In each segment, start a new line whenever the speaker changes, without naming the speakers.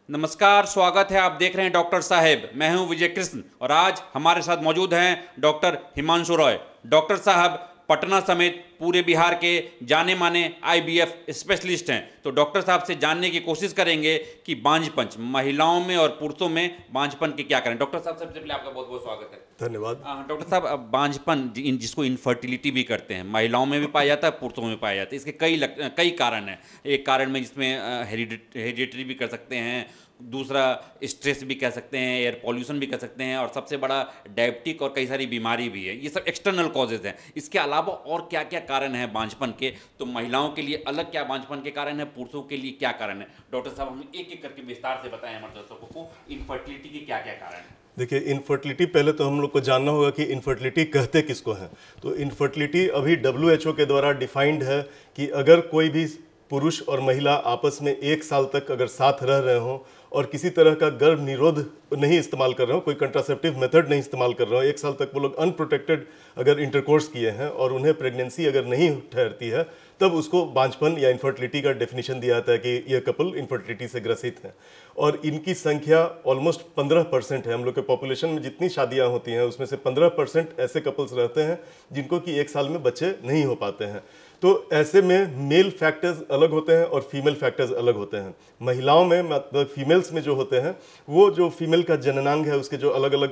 नमस्कार, स्वागत है। आप देख रहे हैं डॉक्टर साहेब। मैं हूं विजय कृष्ण और आज हमारे साथ मौजूद हैं डॉक्टर हिमांशु रॉय। डॉक्टर साहब पटना समेत पूरे बिहार के जाने माने आईवीएफ स्पेशलिस्ट हैं। तो डॉक्टर साहब से जानने की कोशिश करेंगे कि बांझपन महिलाओं में और पुरुषों में बांझपन के क्या करें। डॉक्टर साहब, सबसे पहले आपका बहुत बहुत स्वागत है।
धन्यवाद।
डॉक्टर साहब, अब बांझपन जिसको इनफर्टिलिटी भी करते हैं, महिलाओं में भी पाया जाता है, पुरुषों में पाया जाता है। इसके कई कारण हैं। एक कारण में जिसमें हेरिडिटरी भी कर सकते हैं, दूसरा स्ट्रेस भी कह सकते हैं, एयर पॉल्यूशन भी कह सकते हैं, और सबसे बड़ा डायबिटिक और कई सारी बीमारी भी है। ये सब एक्सटर्नल कॉजेज हैं। इसके अलावा और क्या क्या कारण हैं बांझपन के? तो महिलाओं के लिए अलग क्या बांझपन के कारण है, पुरुषों के लिए क्या कारण है? डॉक्टर साहब, हम एक एक करके विस्तार से बताएं हमारे दर्शकों को इनफर्टिलिटी के क्या क्या कारण हैं।
देखिए, इनफर्टिलिटी पहले तो हम लोग को जानना होगा कि इनफर्टिलिटी कहते किसको हैं। तो इनफर्टिलिटी अभी WHO के द्वारा डिफाइंड है कि अगर कोई भी पुरुष और महिला आपस में 1 साल तक अगर साथ रह रहे हों और किसी तरह का गर्भ निरोध नहीं इस्तेमाल कर रहे हो, कोई कंट्रासेप्टिव मेथड नहीं इस्तेमाल कर रहे हो, 1 साल तक वो लोग अनप्रोटेक्टेड अगर इंटरकोर्स किए हैं और उन्हें प्रेगनेंसी अगर नहीं ठहरती है, तब उसको बांझपन या इनफर्टिलिटी का डेफिनेशन दिया जाता है कि यह कपल इनफर्टिलिटी से ग्रसित है। और इनकी संख्या ऑलमोस्ट 15% है। हम लोग के पॉपुलेशन में जितनी शादियां होती हैं उसमें से 15% ऐसे कपल्स रहते हैं जिनको कि 1 साल में बच्चे नहीं हो पाते हैं। तो ऐसे में मेल फैक्टर्स अलग होते हैं और फीमेल फैक्टर्स अलग होते हैं। महिलाओं में, मतलब फीमेल्स में जो होते हैं, वो जो फीमेल का जननांग है उसके जो अलग अलग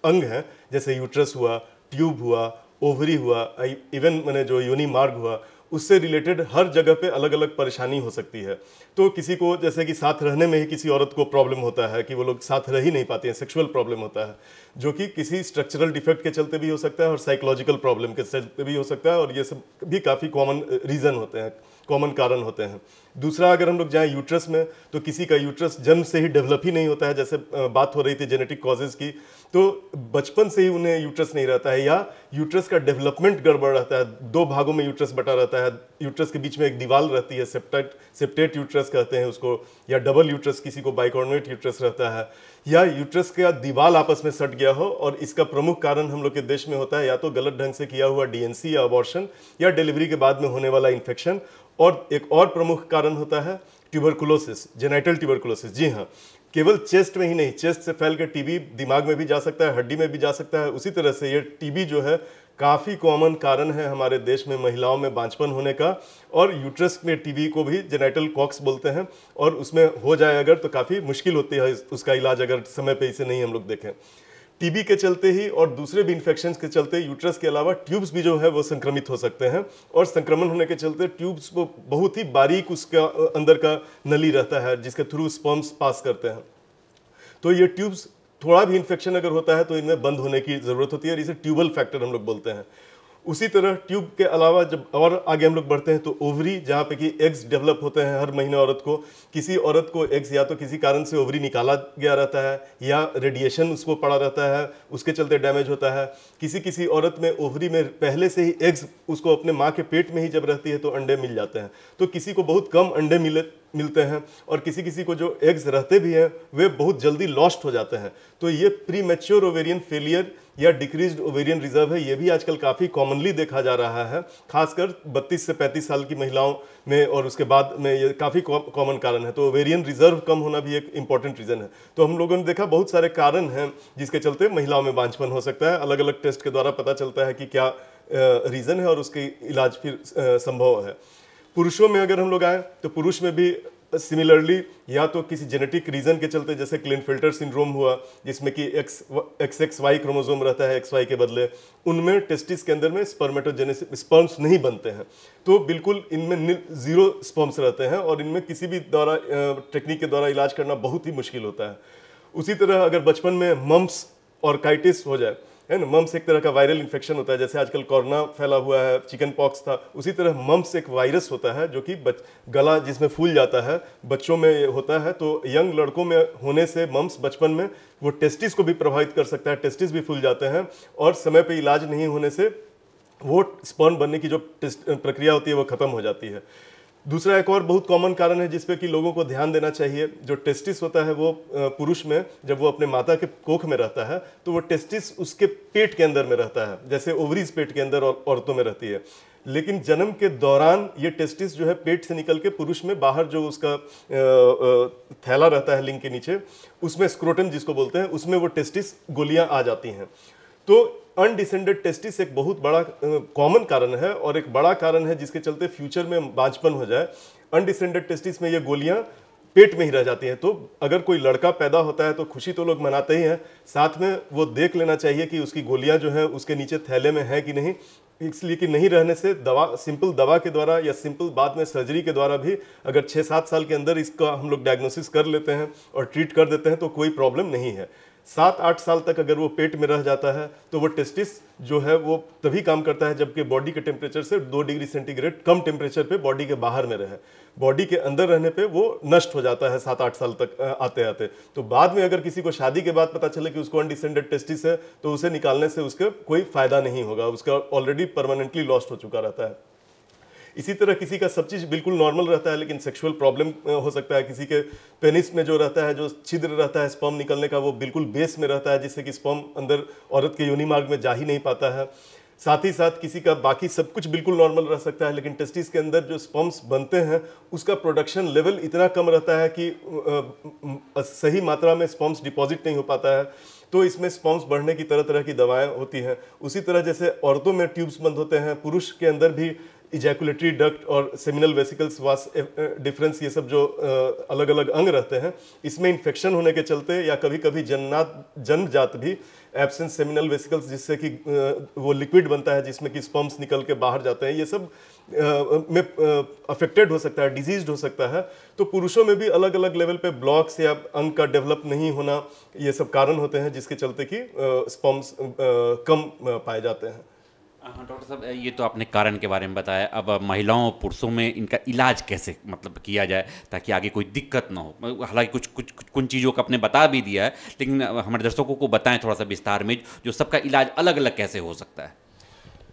अंग हैं, जैसे यूट्रस हुआ, ट्यूब हुआ, ओवरी हुआ, इवन मैंने जो योनि मार्ग हुआ, उससे रिलेटेड हर जगह पे अलग अलग परेशानी हो सकती है। तो किसी को जैसे कि साथ रहने में ही किसी औरत को प्रॉब्लम होता है कि वो लोग साथ रह ही नहीं पाते हैं, सेक्सुअल प्रॉब्लम होता है, जो कि किसी स्ट्रक्चरल डिफेक्ट के चलते भी हो सकता है और साइकोलॉजिकल प्रॉब्लम के चलते भी हो सकता है, और ये सब भी काफ़ी कॉमन रीज़न होते हैं, कॉमन कारण होते हैं। दूसरा, अगर हम लोग जाएं यूट्रस में, तो किसी का यूट्रस जन्म से ही डेवलप ही नहीं होता है, जैसे बात हो रही थी जेनेटिक कॉजेज़ की, तो बचपन से ही उन्हें यूट्रस नहीं रहता है, या यूट्रस का डेवलपमेंट गड़बड़ रहता है, 2 भागों में यूट्रस बटा रहता है, यूट्रस के बीच में एक दीवार रहती है, सेप्टेट यूट्रस कहते हैं उसको, या डबल यूट्रस, किसी को बाइकॉर्नेट यूट्रस रहता है, या यूट्रस का दीवार आपस में सट गया हो। और इसका प्रमुख कारण हम लोग के देश में होता है या तो गलत ढंग से किया हुआ DNC या अबॉर्शन, या डिलीवरी के बाद में होने वाला इन्फेक्शन, और एक और प्रमुख कारण होता है ट्यूबरकुलोसिस, जेनाइटल ट्यूबरकुलोसिस। जी हाँ, केवल चेस्ट में ही नहीं, चेस्ट से फैल के टीबी दिमाग में भी जा सकता है, हड्डी में भी जा सकता है। उसी तरह से ये टीबी जो है काफ़ी कॉमन कारण है हमारे देश में महिलाओं में बांझपन होने का। और यूट्रस में टीबी को भी जेनाइटल कॉक्स बोलते हैं, और उसमें हो जाए अगर तो काफ़ी मुश्किल होती है उसका इलाज, अगर समय पे इसे नहीं हम लोग देखें। टीबी के चलते ही और दूसरे भी इन्फेक्शंस के चलते यूट्रस के अलावा ट्यूब्स भी जो है वो संक्रमित हो सकते हैं, और संक्रमण होने के चलते ट्यूब्स को बहुत ही बारीक उसका अंदर का नली रहता है जिसके थ्रू स्पर्म्स पास करते हैं। तो ये ट्यूब्स, थोड़ा भी इन्फेक्शन अगर होता है तो इनमें बंद होने की ज़रूरत होती है, और इसे ट्यूबल फैक्टर हम लोग बोलते हैं। उसी तरह ट्यूब के अलावा जब और आगे हम लोग बढ़ते हैं तो ओवरी, जहाँ पे कि एग्स डेवलप होते हैं हर महीने औरत को। किसी औरत को एग्स या तो किसी कारण से ओवरी निकाला गया रहता है, या रेडिएशन उसको पड़ा रहता है, उसके चलते डैमेज होता है। किसी किसी औरत में ओवरी में पहले से ही एग्स उसको अपने माँ के पेट में ही जब रहती है तो अंडे मिल जाते हैं। तो किसी को बहुत कम अंडे मिलते हैं, और किसी किसी को जो एग्स रहते भी हैं वे बहुत जल्दी लॉस्ट हो जाते हैं। तो ये प्री मैच्योर ओवेरियन फेलियर या डिक्रीज्ड ओवेरियन रिजर्व है, ये भी आजकल काफ़ी कॉमनली देखा जा रहा है, खासकर 32 से 35 साल की महिलाओं में, और उसके बाद में ये काफ़ी कॉमन कारण है। तो ओवेरियन रिजर्व कम होना भी एक इंपॉर्टेंट रीज़न है। तो हम लोगों ने देखा बहुत सारे कारण हैं जिसके चलते महिलाओं में बांझपन हो सकता है। अलग अलग टेस्ट के द्वारा पता चलता है कि क्या रीज़न है और उसके इलाज फिर संभव है। पुरुषों में अगर हम लोग आए तो पुरुष में भी सिमिलरली, या तो किसी जेनेटिक रीजन के चलते, जैसे क्लिनफिल्टर सिंड्रोम हुआ जिसमें कि XXY क्रोमोसोम रहता है XY के बदले, उनमें टेस्टिस के अंदर में स्पर्मेटोजेनेसिस स्पर्म्स नहीं बनते हैं, तो बिल्कुल इनमें 0 स्पर्म्स रहते हैं, और इनमें किसी भी द्वारा टेक्निक के द्वारा इलाज करना बहुत ही मुश्किल होता है। उसी तरह अगर बचपन में मम्प्स और काइटिस हो जाए, है ना, मम्प्स एक तरह का वायरल इन्फेक्शन होता है, जैसे आजकल कोरोना फैला हुआ है, चिकन पॉक्स था, उसी तरह मम्प्स एक वायरस होता है जो कि गला जिसमें फूल जाता है, बच्चों में होता है। तो यंग लड़कों में होने से मम्प्स बचपन में वो टेस्टिस को भी प्रभावित कर सकता है, टेस्टिस भी फूल जाते हैं, और समय पे इलाज नहीं होने से वो स्पर्म बनने की जो प्रक्रिया होती है वो खत्म हो जाती है। दूसरा एक और बहुत कॉमन कारण है जिसपे कि लोगों को ध्यान देना चाहिए, जो टेस्टिस होता है वो पुरुष में जब वो अपने माता के कोख में रहता है तो वो टेस्टिस उसके पेट के अंदर में रहता है, जैसे ओवरीज पेट के अंदर औरतों में रहती है। लेकिन जन्म के दौरान ये टेस्टिस जो है पेट से निकल के पुरुष में बाहर जो उसका थैला रहता है लिंग के नीचे, उसमें स्क्रोटम जिसको बोलते हैं, उसमें वो टेस्टिस गोलियां आ जाती हैं। तो अनडिसेंडेड टेस्टिस एक बहुत बड़ा कॉमन कारण है और एक बड़ा कारण है जिसके चलते फ्यूचर में बांझपन हो जाए। अनडिसेंडेड टेस्टिस में ये गोलियां पेट में ही रह जाती हैं। तो अगर कोई लड़का पैदा होता है तो खुशी तो लोग मनाते ही हैं, साथ में वो देख लेना चाहिए कि उसकी गोलियां जो है उसके नीचे थैले में है कि नहीं। इसलिए कि नहीं रहने से सिंपल दवा के द्वारा या सिंपल बाद में सर्जरी के द्वारा भी अगर 6-7 साल के अंदर इसका हम लोग डायग्नोसिस कर लेते हैं और ट्रीट कर देते हैं तो कोई प्रॉब्लम नहीं है। 7-8 साल तक अगर वो पेट में रह जाता है तो वो टेस्टिस जो है वो तभी काम करता है जबकि बॉडी के टेम्परेचर से 2 डिग्री सेंटीग्रेड कम टेम्परेचर पे बॉडी के बाहर में रहे। बॉडी के अंदर रहने पे वो नष्ट हो जाता है 7-8 साल तक आते आते। तो बाद में अगर किसी को शादी के बाद पता चले कि उसको अनडिसेंडेड टेस्टिस है तो उसे निकालने से उसका कोई फायदा नहीं होगा, उसका ऑलरेडी परमानेंटली लॉस्ट हो चुका रहता है। इसी तरह किसी का सब चीज़ बिल्कुल नॉर्मल रहता है लेकिन सेक्सुअल प्रॉब्लम हो सकता है। किसी के पेनिस में जो रहता है, जो छिद्र रहता है स्पर्म निकलने का, वो बिल्कुल बेस में रहता है जिससे कि स्पर्म अंदर औरत के योनि मार्ग में जा ही नहीं पाता है। साथ ही साथ किसी का बाकी सब कुछ बिल्कुल नॉर्मल रह सकता है लेकिन टेस्टिस के अंदर जो स्पर्म्स बनते हैं उसका प्रोडक्शन लेवल इतना कम रहता है कि सही मात्रा में स्पर्म्स डिपॉजिट नहीं हो पाता है। तो इसमें स्पर्म्स बढ़ने की तरह तरह की दवाएं होती हैं। उसी तरह जैसे औरतों में ट्यूब्स बंद होते हैं, पुरुष के अंदर भी इजैकुलेटरी डक्ट और सेमिनल वेसिकल्स वास डिफरेंस, ये सब जो अलग अलग अंग रहते हैं, इसमें इन्फेक्शन होने के चलते या कभी कभी जन्मजात भी एब्सेंस सेमिनल वेसिकल्स जिससे कि वो लिक्विड बनता है जिसमें कि स्पर्म्स निकल के बाहर जाते हैं, ये सब में अफेक्टेड हो सकता है, डिजीज्ड हो सकता है। तो पुरुषों में भी अलग अलग लेवल पे ब्लॉक्स या अंग का डेवलप नहीं होना, ये सब कारण होते हैं जिसके चलते कि स्पर्म्स कम पाए जाते हैं।
हाँ डॉक्टर साहब, ये तो आपने कारण के बारे में बताया। अब महिलाओं और पुरुषों में इनका इलाज कैसे मतलब किया जाए ताकि आगे कोई दिक्कत ना हो। हालांकि कुछ चीज़ों का आपने बता भी दिया है लेकिन हमारे दर्शकों को बताएं थोड़ा सा विस्तार में जो सबका इलाज अलग अलग कैसे हो सकता है।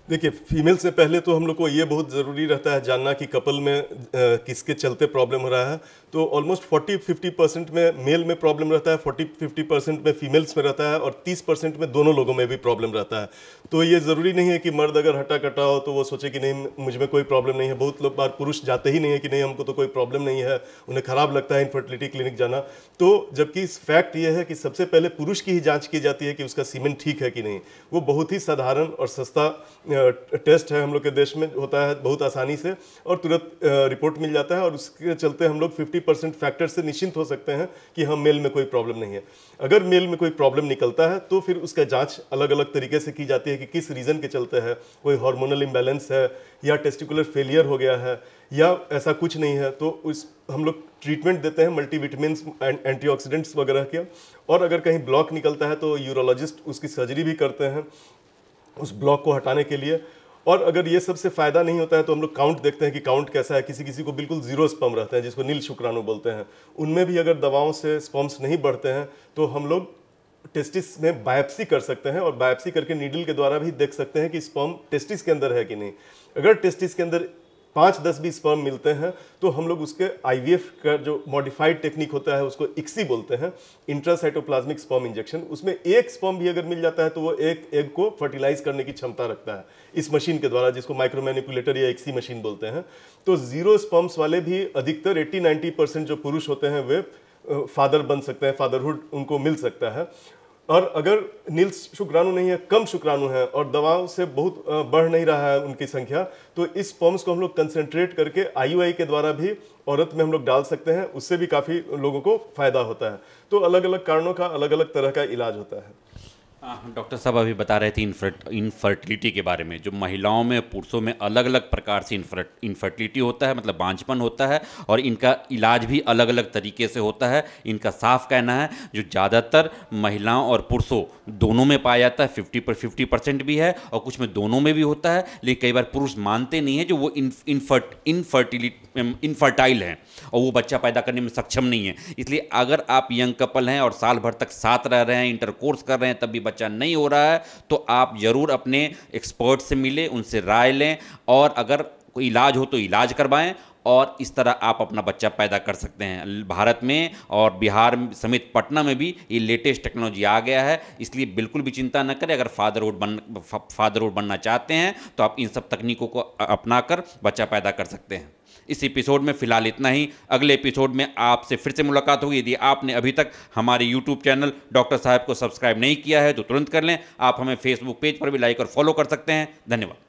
देखिए, फीमेल से पहले तो हम लोग को ये बहुत ज़रूरी रहता है जानना कि कपल में किसके चलते प्रॉब्लम हो रहा है। तो ऑलमोस्ट 40-50% में मेल में प्रॉब्लम रहता है, 40-50% में फीमेल्स में रहता है और 30% में दोनों लोगों में भी प्रॉब्लम रहता है। तो ये ज़रूरी नहीं है कि मर्द अगर हटा कटा हो तो वो सोचे कि नहीं मुझ में कोई प्रॉब्लम नहीं है। बहुत लोग बार पुरुष जाते ही नहीं है कि नहीं हमको तो कोई प्रॉब्लम नहीं है, उन्हें ख़राब लगता है इनफर्टिलिटी क्लिनिक जाना। तो जबकि इस फैक्ट ये है कि सबसे पहले पुरुष की ही जाँच की जाती है कि उसका सीमेन ठीक है कि नहीं। वो बहुत ही साधारण और सस्ता टेस्ट है, हम लोग के देश में होता है बहुत आसानी से और तुरंत रिपोर्ट मिल जाता है और उसके चलते हम लोग 50% फैक्टर से निश्चिंत हो सकते हैं कि हम मेल में कोई प्रॉब्लम नहीं है। अगर मेल में कोई प्रॉब्लम निकलता है तो फिर उसका जांच अलग अलग तरीके से की जाती है कि किस रीज़न के चलते है, कोई हार्मोनल इम्बैलेंस है या टेस्टिकुलर फेलियर हो गया है या ऐसा कुछ नहीं है। तो उस हम लोग ट्रीटमेंट देते हैं मल्टीविटामिन्स एंड एंटीऑक्सीडेंट्स वगैरह के। और अगर कहीं ब्लॉक निकलता है तो यूरोलॉजिस्ट उसकी सर्जरी भी करते हैं उस ब्लॉक को हटाने के लिए। और अगर ये सबसे फ़ायदा नहीं होता है तो हम लोग काउंट देखते हैं कि काउंट कैसा है। किसी किसी को बिल्कुल जीरो स्पर्म रहते हैं जिसको नील शुक्राणु बोलते हैं, उनमें भी अगर दवाओं से स्पर्म्स नहीं बढ़ते हैं तो हम लोग टेस्टिस में बायोप्सी कर सकते हैं और बायोप्सी करके नीडल के द्वारा भी देख सकते हैं कि स्पर्म टेस्टिस के अंदर है कि नहीं। अगर टेस्टिस के अंदर 5-10 भी स्पर्म मिलते हैं तो हम लोग उसके आईवीएफ का जो मॉडिफाइड टेक्निक होता है उसको इक्सी बोलते हैं, इंट्रासाइटोप्लाज्मिक स्पर्म इंजेक्शन। उसमें एक स्पर्म भी अगर मिल जाता है तो वो एक एग को फर्टिलाइज करने की क्षमता रखता है इस मशीन के द्वारा, जिसको माइक्रो मैनिपुलेटर या इक्सी मशीन बोलते हैं। तो जीरो स्पर्म्स वाले भी अधिकतर 80-90% जो पुरुष होते हैं वे फादर बन सकते हैं, फादरहुड उनको मिल सकता है। और अगर नील शुक्राणु नहीं है, कम शुक्राणु है और दवाओं से बहुत बढ़ नहीं रहा है उनकी संख्या, तो इस स्पर्म्स को हम लोग कंसेंट्रेट करके आईयूआई के द्वारा भी औरत में हम लोग डाल सकते हैं। उससे भी काफ़ी लोगों को फायदा होता है। तो अलग अलग कारणों का अलग अलग तरह का इलाज होता है।
डॉक्टर साहब अभी बता रहे थे इनफर्टिलिटी के बारे में। जो महिलाओं में पुरुषों में अलग अलग प्रकार से इनफर्टिलिटी होता है, मतलब बांझपन होता है, और इनका इलाज भी अलग अलग तरीके से होता है। इनका साफ कहना है जो ज़्यादातर महिलाओं और पुरुषों दोनों में पाया जाता है, 50% भी है और कुछ में दोनों में भी होता है। लेकिन कई बार पुरुष मानते नहीं हैं जो वो इनफर्टाइल हैं और वो बच्चा पैदा करने में सक्षम नहीं है। इसलिए अगर आप यंग कपल हैं और साल भर तक साथ रह रहे हैं, इंटरकोर्स कर रहे हैं, तब भी बच्चा नहीं हो रहा है, तो आप जरूर अपने एक्सपर्ट से मिलें, उनसे राय लें और अगर कोई इलाज हो तो इलाज करवाएं और इस तरह आप अपना बच्चा पैदा कर सकते हैं। भारत में और बिहार समेत पटना में भी ये लेटेस्ट टेक्नोलॉजी आ गया है, इसलिए बिल्कुल भी चिंता न करें। अगर फादरहुड बनना चाहते हैं तो आप इन सब तकनीकों को अपनाकर बच्चा पैदा कर सकते हैं। इस एपिसोड में फ़िलहाल इतना ही। अगले एपिसोड में आपसे फिर से मुलाकात होगी। यदि आपने अभी तक हमारे यूट्यूब चैनल डॉक्टर साहब को सब्सक्राइब नहीं किया है तो तुरंत कर लें। आप हमें फेसबुक पेज पर भी लाइक और फॉलो कर सकते हैं। धन्यवाद।